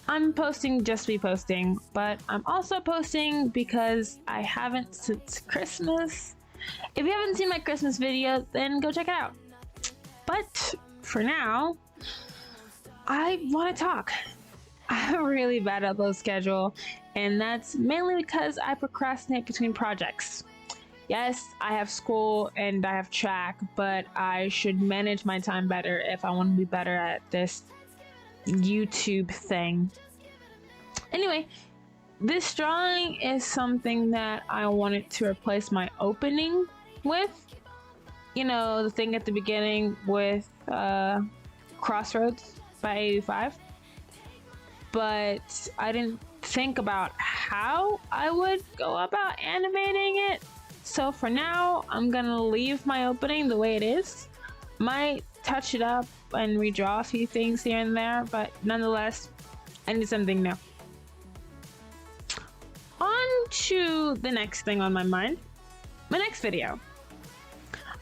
I'm posting just to be posting, but I'm also posting because I haven't since Christmas. If you haven't seen my Christmas video, then go check it out. But for now, I want to talk. I'm really bad at low schedule, and that's mainly because I procrastinate between projects. Yes, I have school and I have track, but I should manage my time better if I want to be better at this YouTube thing. Anyway, this drawing is something that I wanted to replace my opening with. You know, the thing at the beginning with Crossroads by 85. But I didn't think about how I would go about animating it. So for now, I'm gonna leave my opening the way it is. Might touch it up and redraw a few things here and there, but nonetheless, I need something new. On to the next thing on my mind. My next video.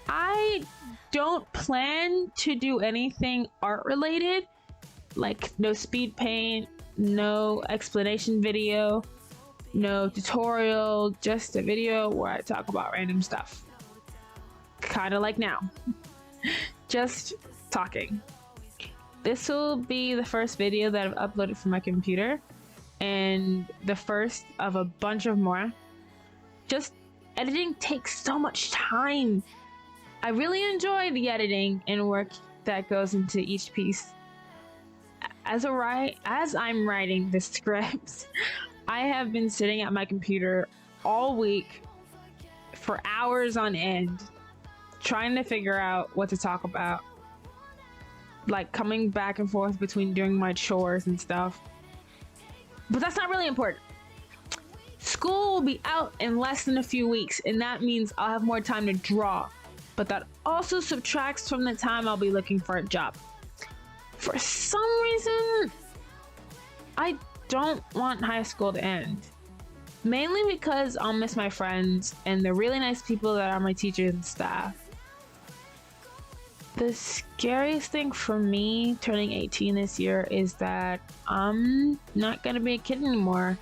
I don't plan to do anything art related, like no speed paint, no explanation video, no tutorial, just a video where I talk about random stuff. Kind of like now. Just talking. This will be the first video that I've uploaded from my computer, and the first of a bunch of more. Just editing takes so much time. I really enjoy the editing and work that goes into each piece. As I'm writing the scripts, I have been sitting at my computer all week for hours on end, trying to figure out what to talk about, like coming back and forth between doing my chores and stuff. But that's not really important. School will be out in less than a few weeks, and that means I'll have more time to draw. But that also subtracts from the time I'll be looking for a job. For some reason, I don't want high school to end. Mainly because I'll miss my friends and the really nice people that are my teachers and staff. The scariest thing for me turning 18 this year is that I'm not gonna be a kid anymore,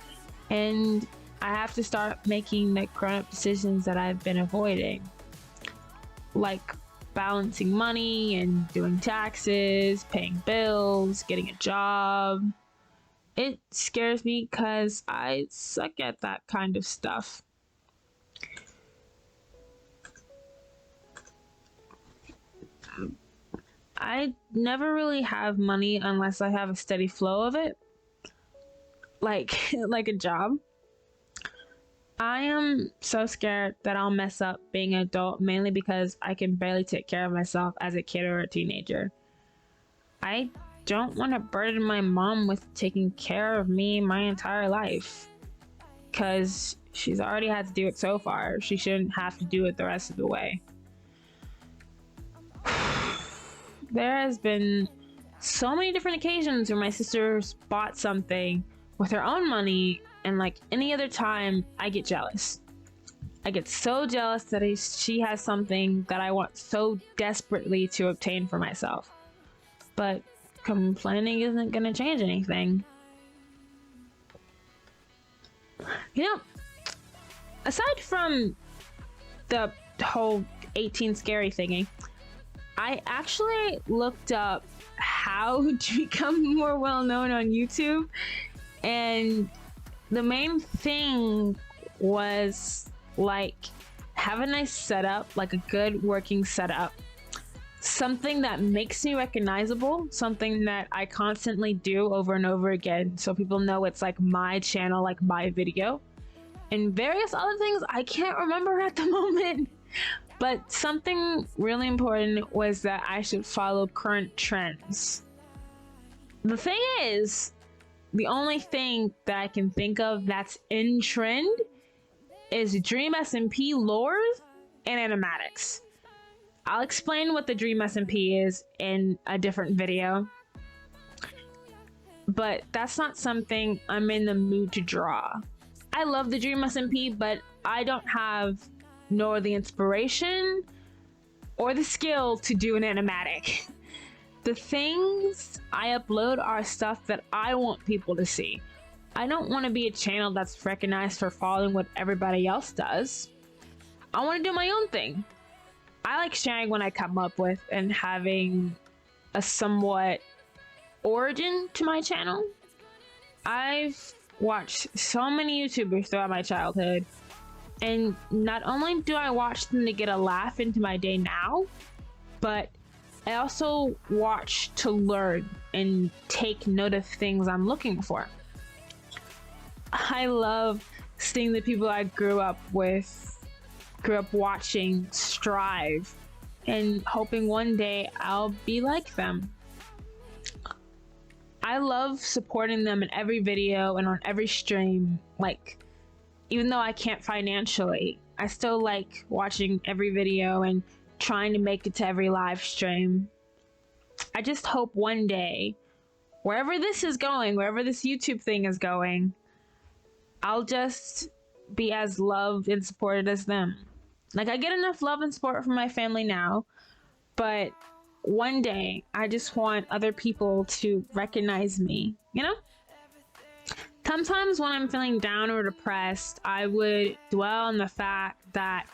and I have to start making the grown-up decisions that I've been avoiding. Like balancing money and doing taxes, paying bills, getting a job. It scares me because I suck at that kind of stuff. I never really have money unless I have a steady flow of it. Like a job. I am so scared that I'll mess up being an adult, mainly because I can barely take care of myself as a kid or a teenager. I don't want to burden my mom with taking care of me my entire life, because she's already had to do it so far. She shouldn't have to do it the rest of the way. There has been so many different occasions where my sister's bought something with her own money, and like any other time, I get jealous. I get so jealous that she has something that I want so desperately to obtain for myself. But complaining isn't gonna change anything. You know, aside from the whole 18 scary thingy, I actually looked up how to become more well known on YouTube, and the main thing was like have a nice setup, like a good working setup, something that makes me recognizable, something that I constantly do over and over again so people know it's like my channel, like my video, and various other things I can't remember at the moment. But something really important was that I should follow current trends. The thing is, the only thing that I can think of that's in trend is Dream SMP lures and animatics. I'll explain what the Dream SMP is in a different video, but that's not something I'm in the mood to draw. I love the Dream SMP, but I don't have nor the inspiration or the skill to do an animatic. the things I upload are stuff that I want people to see. I don't want to be a channel that's recognized for following what everybody else does. I want to do my own thing. I like sharing what I come up with and having a somewhat origin to my channel. I've watched so many YouTubers throughout my childhood, and not only do I watch them to get a laugh into my day now, but I also watch to learn and take note of things I'm looking for. I love seeing the people I grew up watching strive and hoping one day I'll be like them. I love supporting them in every video and on every stream. Like, even though I can't financially, I still like watching every video and trying to make it to every live stream. I just hope one day, wherever this is going, wherever this YouTube thing is going, I'll just be as loved and supported as them. Like, I get enough love and support from my family now, but one day I just want other people to recognize me, you know? Sometimes when I'm feeling down or depressed, I would dwell on the fact that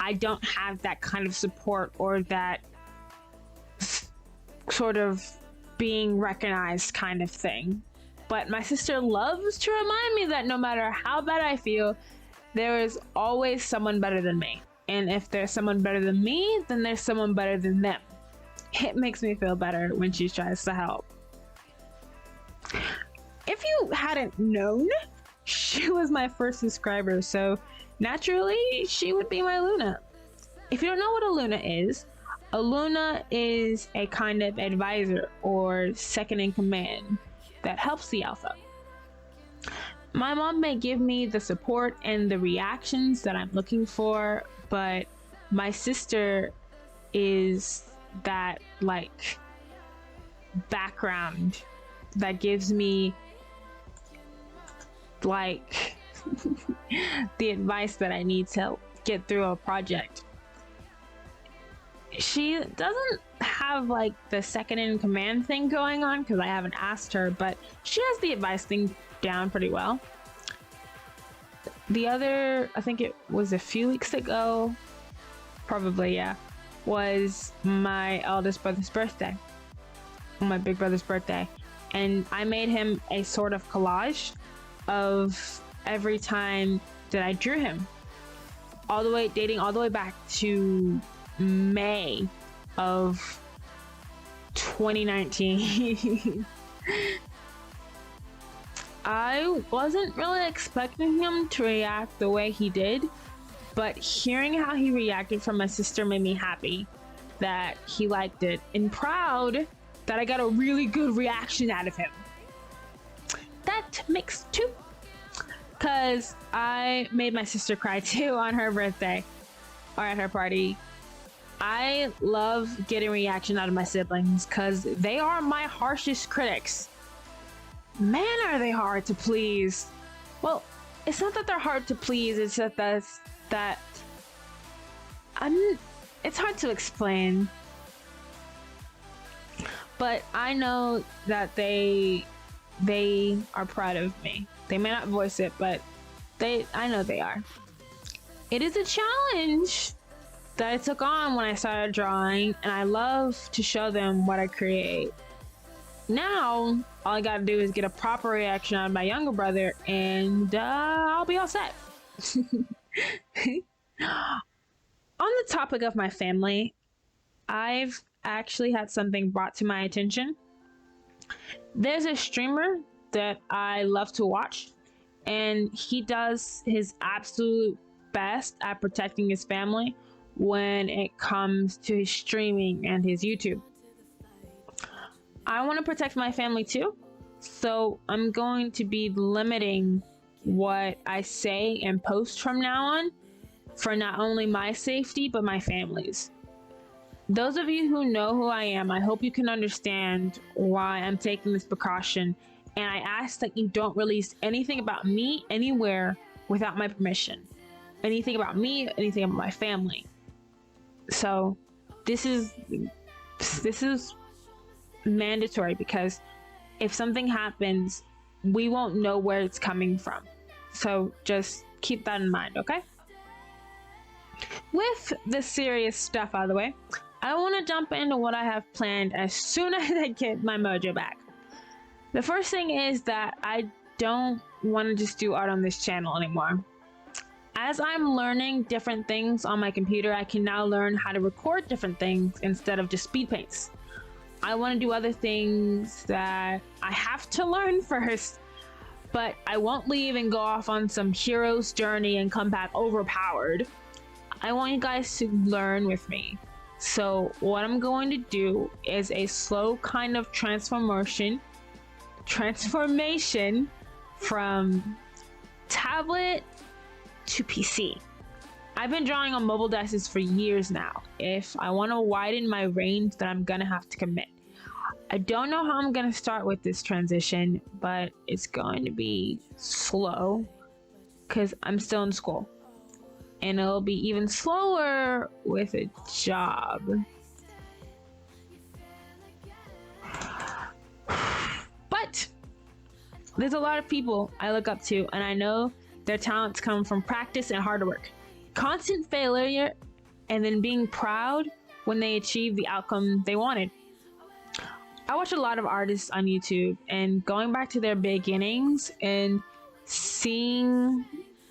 I don't have that kind of support or that sort of being recognized kind of thing. But my sister loves to remind me that no matter how bad I feel, there is always someone better than me. And if there's someone better than me, then there's someone better than them. It makes me feel better when she tries to help. If you hadn't known, she was my first subscriber, so naturally she would be my Luna. If you don't know what a Luna is a kind of advisor or second in command that helps the alpha. My mom may give me the support and the reactions that I'm looking for, but my sister is that like background that gives me like the advice that I need to get through a project. She doesn't have like the second in command thing going on because I haven't asked her, but she has the advice thing down pretty well. The other, I think it was a few weeks ago, probably, yeah, was my eldest brother's birthday, my big brother's birthday, and I made him a sort of collage of every time that I drew him, dating all the way back to May of 2019. I wasn't really expecting him to react the way he did, but hearing how he reacted from my sister made me happy that he liked it and proud that I got a really good reaction out of him. That makes two, because I made my sister cry too on her birthday or at her party. I love getting reaction out of my siblings because they are my harshest critics. Man, are they hard to please. Well, it's not that they're hard to please, it's just that it's hard to explain. But I know that they are proud of me. They may not voice it, but I know they are. It is a challenge that I took on when I started drawing, and I love to show them what I create. Now, all I gotta do is get a proper reaction out of my younger brother, and I'll be all set. On the topic of my family, I've actually had something brought to my attention. There's a streamer that I love to watch, and he does his absolute best at protecting his family when it comes to his streaming and his YouTube. I want to protect my family too, so I'm going to be limiting what I say and post from now on for not only my safety but my family's. Those of you who know who I am, I hope you can understand why I'm taking this precaution, and I ask that you don't release anything about me anywhere without my permission. Anything about me, anything about my family. So this is mandatory because if something happens, we won't know where it's coming from. So just keep that in mind, okay? With the serious stuff out of the way, I want to jump into what I have planned as soon as I get my mojo back. The first thing is that I don't want to just do art on this channel anymore. As I'm learning different things on my computer, I can now learn how to record different things instead of just speed paints. I want to do other things that I have to learn first, but I won't leave and go off on some hero's journey and come back overpowered. I want you guys to learn with me. So what I'm going to do is a slow kind of transformation from tablet to PC. I've been drawing on mobile devices for years now. If I want to widen my range, then I'm gonna have to commit. I don't know how I'm gonna start with this transition, but it's going to be slow because I'm still in school. And it'll be even slower with a job. But there's a lot of people I look up to, and I know their talents come from practice and hard work. Constant failure, and then being proud when they achieve the outcome they wanted. I watch a lot of artists on YouTube, and going back to their beginnings and seeing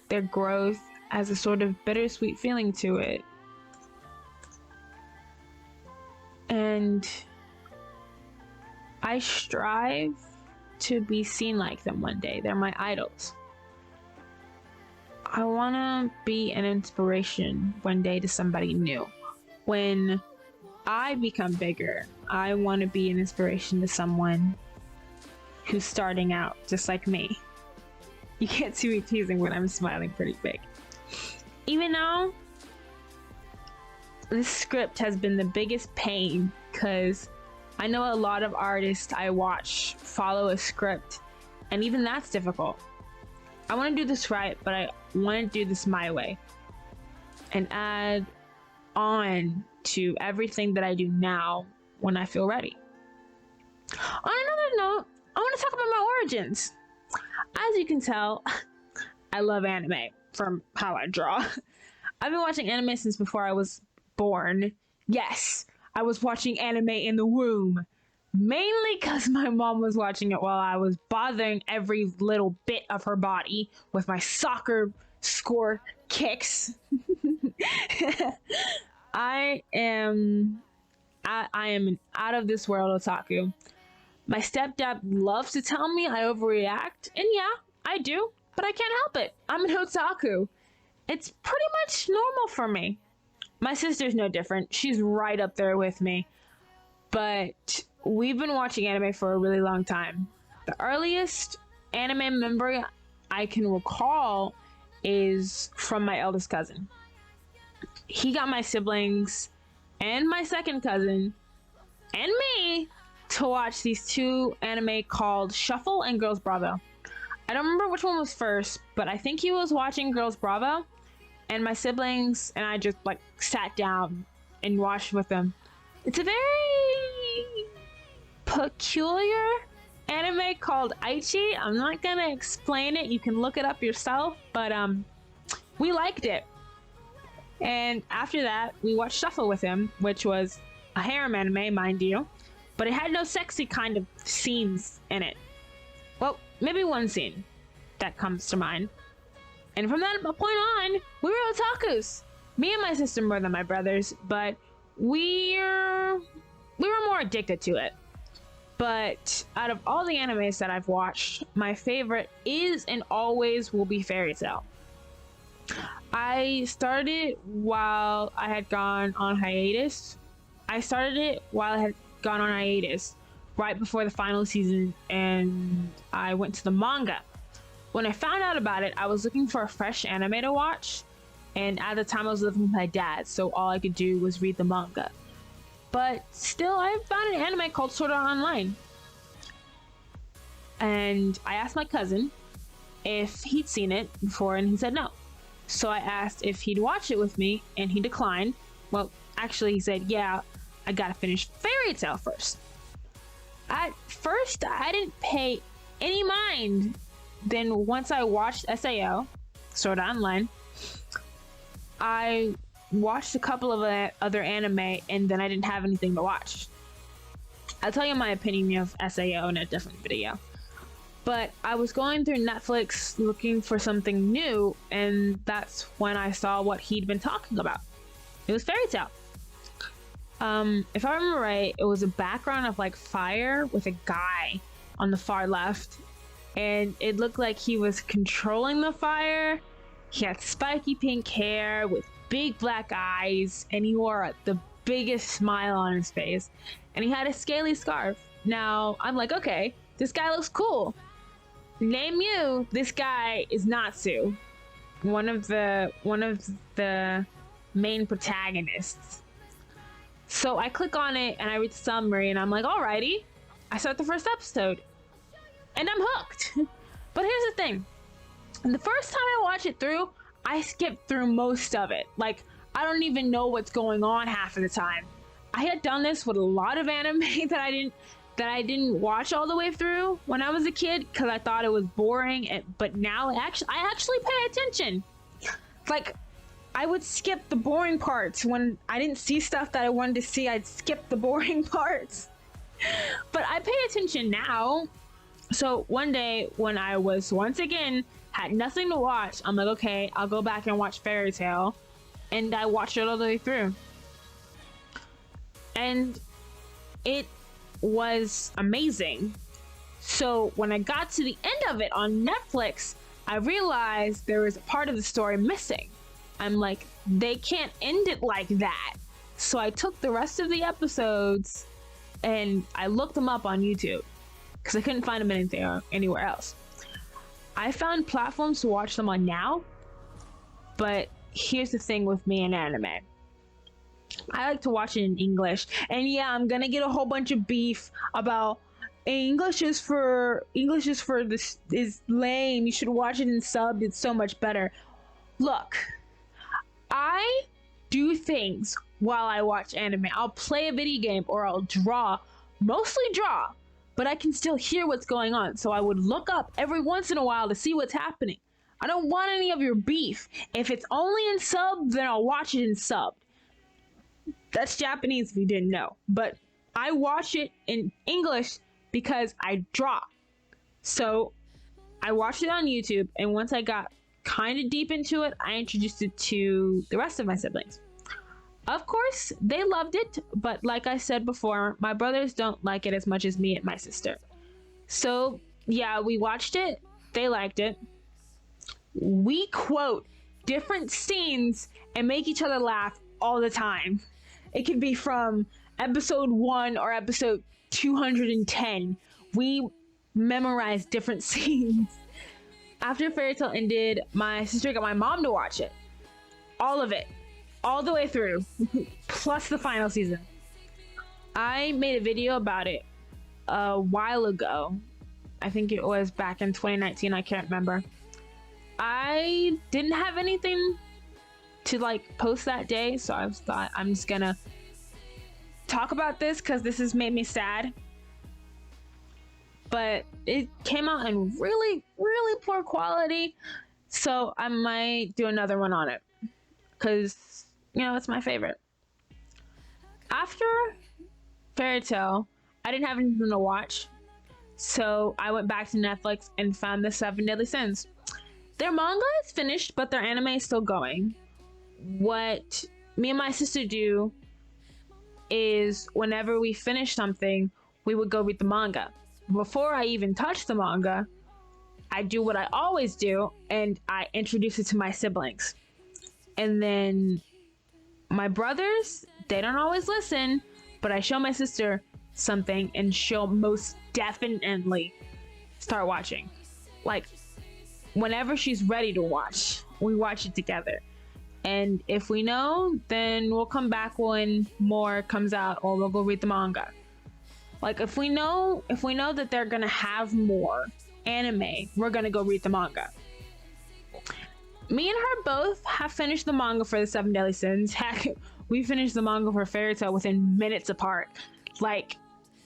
their growth has a sort of bittersweet feeling to it. And I strive to be seen like them one day. They're my idols. I want to be an inspiration one day to somebody new. When I become bigger, I want to be an inspiration to someone who's starting out just like me. You can't see me teasing when I'm smiling pretty big. Even though this script has been the biggest pain, because I know a lot of artists I watch follow a script, and even that's difficult. I want to do this right, but I want to do this my way and add on to everything that I do now when I feel ready. On another note, I want to talk about my origins. As you can tell, I love anime from how I draw. I've been watching anime since before I was born. Yes, I was watching anime in the womb. Mainly because my mom was watching it while I was bothering every little bit of her body with my soccer score kicks. I am an out of this world otaku. My stepdad loves to tell me I overreact, and yeah, I do, but I can't help it. I'm an otaku. It's pretty much normal for me. My sister's no different. She's right up there with me. But we've been watching anime for a really long time. The earliest anime memory I can recall is from my eldest cousin. He got my siblings and my second cousin and me to watch these two anime called Shuffle and Girls Bravo. I don't remember which one was first, but I think he was watching Girls Bravo, and my siblings and I just like sat down and watched with them. It's a very peculiar anime called Aichi. I'm not gonna explain it. You can look it up yourself, but we liked it. And after that, we watched Shuffle with him, which was a harem anime, mind you, but it had no sexy kind of scenes in it. Well, maybe one scene that comes to mind. And from that point on, we were otakus. Me and my sister more than my brothers, but we were more addicted to it. But out of all the animes that I've watched, my favorite is and always will be Fairy Tail. I started it while I had gone on hiatus. Right before the final season, and I went to the manga. When I found out about it, I was looking for a fresh anime to watch, and at the time I was living with my dad, so all I could do was read the manga. But still, I found an anime called Sword Art Online. And I asked my cousin if he'd seen it before, and he said no. So I asked if he'd watch it with me, and he declined. Well, actually, he said, yeah, I gotta finish Fairy Tail first. At first, I didn't pay any mind. Then once I watched SAO, Sword Art Online, I watched a couple of other anime, and then I didn't have anything to watch. I'll tell you my opinion of SAO in a different video. But I was going through Netflix looking for something new, and that's when I saw what he'd been talking about. It was Fairy Tail. If I remember right, it was a background of like fire with a guy on the far left, and it looked like he was controlling the fire. He had spiky pink hair with big black eyes, and he wore the biggest smile on his face, and he had a scaly scarf. Now I'm like, okay, this guy looks cool. Name you, this guy is Natsu, one of the main protagonists. So I click on it and I read the summary, and I'm like, alrighty. I start the first episode, and I'm hooked. But here's the thing: the first time I watch it through, I skipped through most of it. Like, I don't even know what's going on half of the time. I had done this with a lot of anime that I didn't watch all the way through when I was a kid because I thought it was boring. But now I actually pay attention. Like, I would skip the boring parts when I didn't see stuff that I wanted to see. I'd skip the boring parts. But I pay attention now. So one day when I was once again had nothing to watch, I'm like, okay, I'll go back and watch Fairy Tail, and I watched it all the way through, and it was amazing. So when I got to the end of it on Netflix, I realized there was a part of the story missing. I'm like, they can't end it like that. So I took the rest of the episodes and I looked them up on YouTube because I couldn't find them anywhere else. I found platforms to watch them on now, but here's the thing with me and anime. I like to watch it in English, and yeah, I'm gonna get a whole bunch of beef about English is this is lame. You should watch it in sub. It's so much better. Look, I do things while I watch anime. I'll play a video game or I'll draw, mostly draw, but I can still hear what's going on. So I would look up every once in a while to see what's happening. I don't want any of your beef. If it's only in sub, then I'll watch it in sub. That's Japanese if you didn't know. But I watch it in English because I draw. So I watched it on YouTube, and once I got kind of deep into it, I introduced it to the rest of my siblings. Of course, they loved it, but like I said before, my brothers don't like it as much as me and my sister. So yeah, we watched it, they liked it. We quote different scenes and make each other laugh all the time. It could be from episode 1 or episode 210. We memorize different scenes. After Fairy Tail ended, my sister got my mom to watch it. All of it. All the way through. Plus the final season. I made a video about it a while ago. I think it was back in 2019. I can't remember. I didn't have anything to like post that day, so I thought I'm just gonna talk about this because this has made me sad. But it came out in really, really poor quality, so I might do another one on it because, you know, it's my favorite. After Fairy Tail, I didn't have anything to watch, so I went back to Netflix and found the 7 Deadly Sins. Their manga is finished, but their anime is still going. What me and my sister do is whenever we finish something, we would go read the manga. Before I even touch the manga, I do what I always do, and I introduce it to my siblings. And then my brothers, they don't always listen, but I show my sister something and she'll most definitely start watching. Like, whenever she's ready to watch, we watch it together. And if we know, then we'll come back when more comes out, or we'll go read the manga. Like, if we know that they're gonna have more anime, we're gonna go read the manga. Me and her both have finished the manga for the 7 Deadly Sins. Heck, we finished the manga for Fairy Tail within minutes apart. Like,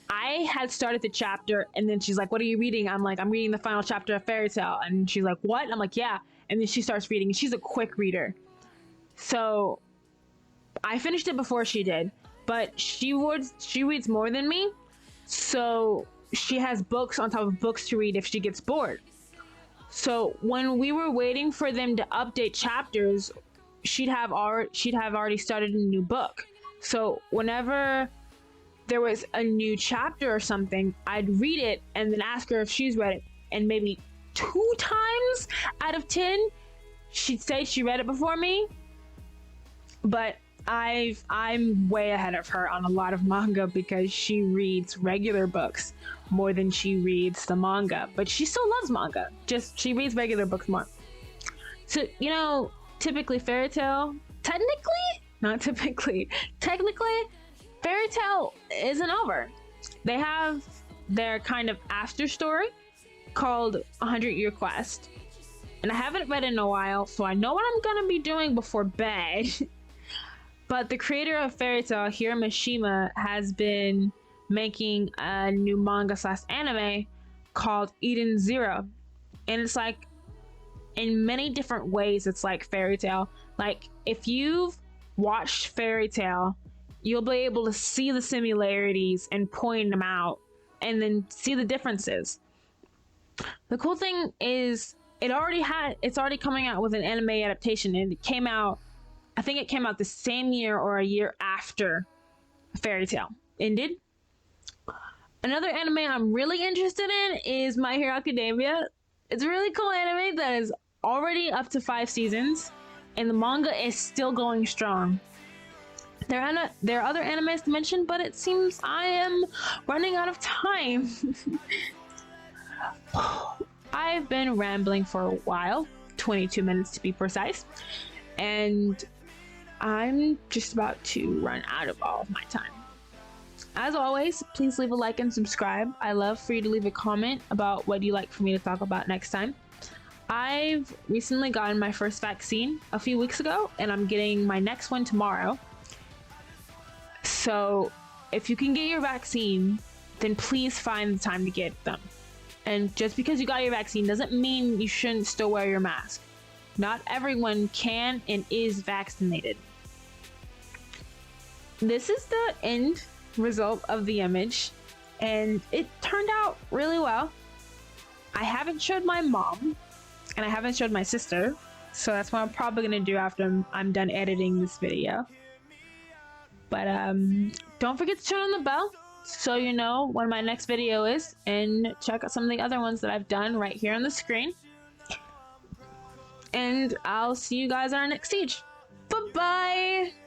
I had started the chapter, and then she's like, "What are you reading?" I'm like, "I'm reading the final chapter of Fairy Tail." And she's like, "What?" I'm like, "Yeah." And then she starts reading, and she's a quick reader. So I finished it before she did, but she reads more than me. So she has books on top of books to read if she gets bored. So when we were waiting for them to update chapters, she'd have already started a new book. So whenever there was a new chapter or something, I'd read it and then ask her if she's read it. And maybe 2 times out of 10, she'd say she read it before me. But I'm way ahead of her on a lot of manga because she reads regular books more than she reads the manga. But she still loves manga. Just she reads regular books more. So, typically Fairy Tail, not typically, technically, Fairy Tail isn't over. They have their kind of after story called 100-Year Quest. And I haven't read it in a while, so I know what I'm gonna be doing before bed. But the creator of Fairy Tail, Hiro Mishima, has been making a new manga / anime called Eden Zero. And it's like, in many different ways, it's like Fairy Tail. Like, if you've watched Fairy Tail, you'll be able to see the similarities and point them out and then see the differences. The cool thing is it's already coming out with an anime adaptation, and I think it came out the same year or a year after Fairy Tail ended. Another anime I'm really interested in is My Hero Academia. It's a really cool anime that is already up to 5 seasons, and the manga is still going strong. There are other animes to mention, but it seems I am running out of time. I've been rambling for a while, 22 minutes to be precise, and I'm just about to run out of all of my time. As always, please leave a like and subscribe. I love for you to leave a comment about what you'd like for me to talk about next time. I've recently gotten my first vaccine a few weeks ago, and I'm getting my next one tomorrow. So if you can get your vaccine, then please find the time to get them. And just because you got your vaccine doesn't mean you shouldn't still wear your mask. Not everyone can and is vaccinated. This is the end result of the image, and it turned out really well. I haven't showed my mom, and I haven't showed my sister, so that's what I'm probably gonna do after I'm done editing this video. But don't forget to turn on the bell so you know when my next video is, and check out some of the other ones that I've done right here on the screen. And I'll see you guys on our next siege. Bye-bye!